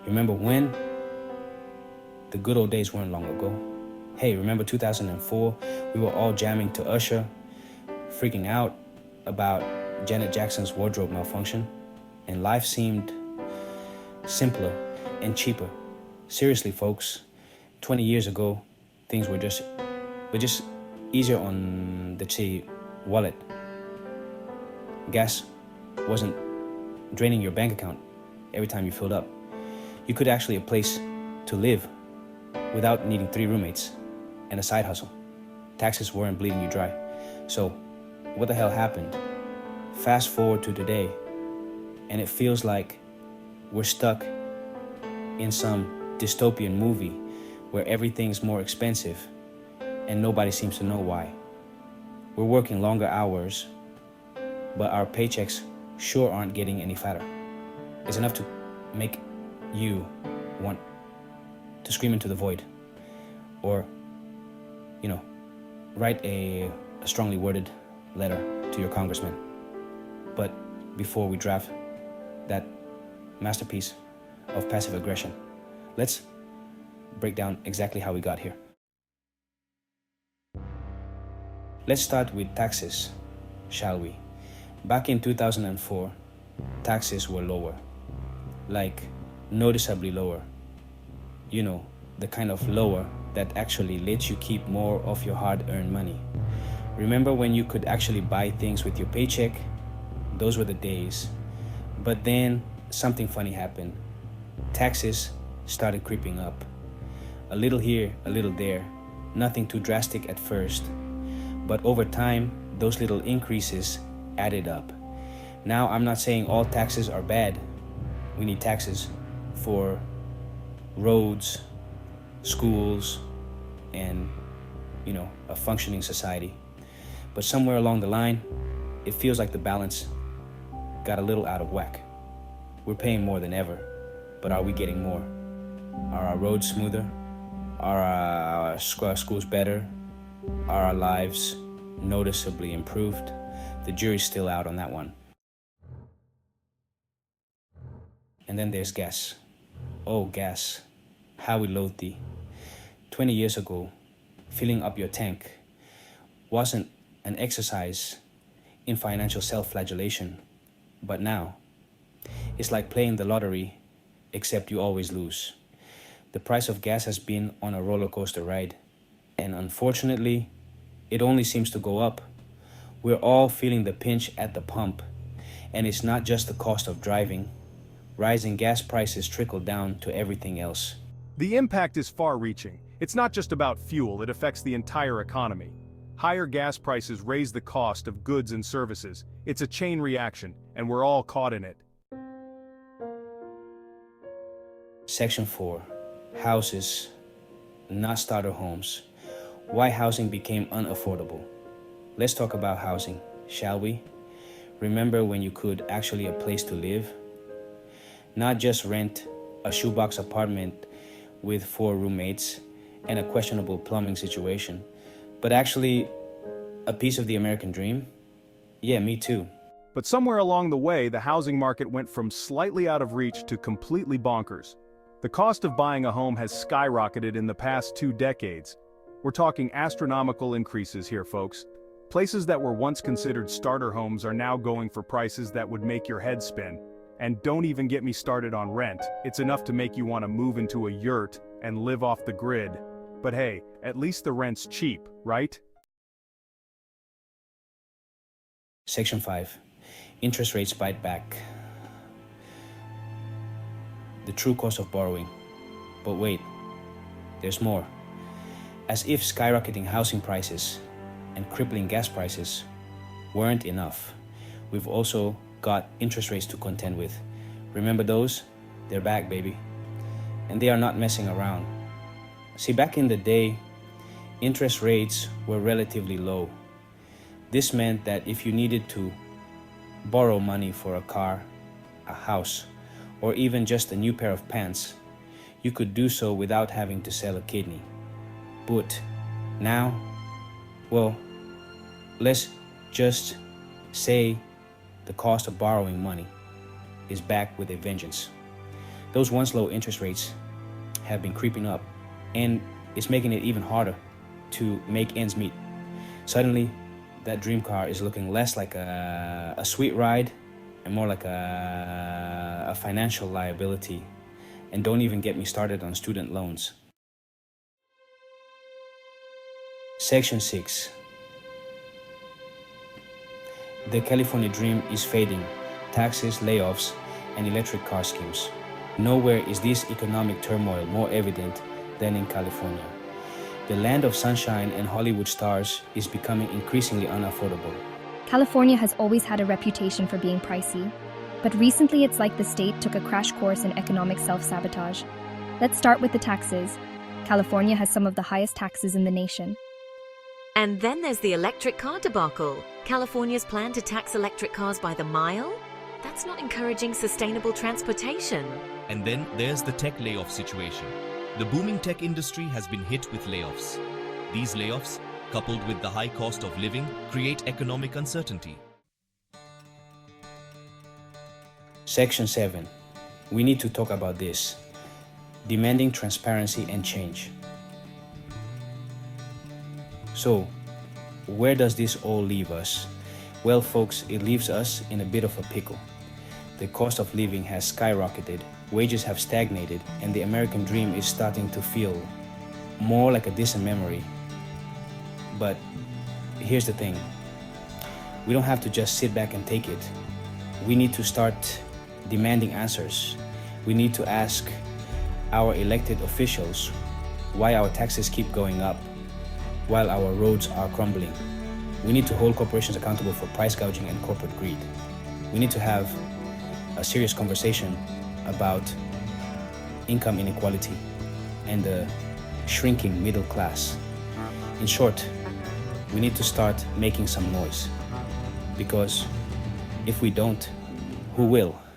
You remember when? The good old days weren't long ago. Hey, remember 2004? We were all jamming to Usher, freaking out about Janet Jackson's wardrobe malfunction, and life seemed simpler and cheaper. Seriously, folks, 20 years ago, things were just easier on the wallet. Gas wasn't draining your bank account every time you filled up. You could actually have a place to live without needing 3 roommates and a side hustle. Taxes weren't bleeding you dry. So, what the hell happened? Fast forward to today, and it feels like we're stuck in some dystopian movie where everything's more expensive and nobody seems to know why. We're working longer hours, but our paychecks sure aren't getting any fatter. It's enough to make you want to scream into the void or, write a strongly worded letter to your congressman. But before we draft that masterpiece of passive aggression, let's break down exactly how we got here. Let's start with taxes, shall we? Back in 2004, taxes were lower, like noticeably lower. You know, the kind of lower that actually lets you keep more of your hard-earned money. Remember when you could actually buy things with your paycheck? Those were the days. But then something funny happened. Taxes started creeping up. A little here, a little there. Nothing too drastic at first. But over time, those little increases added up. Now, I'm not saying all taxes are bad. We need taxes for roads, schools, and, a functioning society. But somewhere along the line, it feels like the balance got a little out of whack. We're paying more than ever, but are we getting more? Are our roads smoother? Are our schools better? Are our lives noticeably improved? The jury's still out on that one. And then there's gas. Oh, gas. How we loathe thee. 20 years ago, filling up your tank wasn't an exercise in financial self-flagellation, but now, it's like playing the lottery, except you always lose. The price of gas has been on a roller coaster ride, and unfortunately, it only seems to go up. We're all feeling the pinch at the pump, and it's not just the cost of driving. Rising gas prices trickle down to everything else. The impact is far-reaching. It's not just about fuel, it affects the entire economy. Higher gas prices raise the cost of goods and services. It's a chain reaction, and we're all caught in it. Section 4. Houses, not starter homes. Why housing became unaffordable. Let's talk about housing, shall we? Remember when you could actually a place to live? Not just rent a shoebox apartment with 4 roommates and a questionable plumbing situation, but actually a piece of the American dream? Yeah, me too. But somewhere along the way, the housing market went from slightly out of reach to completely bonkers. The cost of buying a home has skyrocketed in the past 2 decades. We're talking astronomical increases here, folks. Places that were once considered starter homes are now going for prices that would make your head spin. And don't even get me started on rent. It's enough to make you want to move into a yurt and live off the grid. But hey, at least the rent's cheap, right? Section 5. Interest rates bite back. The true cost of borrowing. But wait, there's more. As if skyrocketing housing prices and crippling gas prices weren't enough, we've also got interest rates to contend with. Remember those? They're back, baby. And they are not messing around. See, back in the day, interest rates were relatively low. This meant that if you needed to borrow money for a car, a house, or even just a new pair of pants, you could do so without having to sell a kidney. But now, well, let's just say the cost of borrowing money is back with a vengeance. Those once low interest rates have been creeping up, and it's making it even harder to make ends meet. Suddenly, that dream car is looking less like a sweet ride and more like a financial liability. And don't even get me started on student loans. Section 6. The California dream is fading. Taxes, layoffs, and electric car schemes. Nowhere is this economic turmoil more evident than in California. The land of sunshine and Hollywood stars is becoming increasingly unaffordable. California has always had a reputation for being pricey, but recently it's like the state took a crash course in economic self-sabotage. Let's start with the taxes. California has some of the highest taxes in the nation. And then there's the electric car debacle. California's plan to tax electric cars by the mile? That's not encouraging sustainable transportation. And then there's the tech layoff situation. The booming tech industry has been hit with layoffs. These layoffs, coupled with the high cost of living, create economic uncertainty. Section 7. We need to talk about this. Demanding transparency and change. So, where does this all leave us? Well, folks, it leaves us in a bit of a pickle. The cost of living has skyrocketed, wages have stagnated, and the American dream is starting to feel more like a distant memory. But here's the thing. We don't have to just sit back and take it. We need to start demanding answers. We need to ask our elected officials why our taxes keep going up while our roads are crumbling. We need to hold corporations accountable for price gouging and corporate greed. We need to have a serious conversation about income inequality and the shrinking middle class. In short, we need to start making some noise, because if we don't, who will?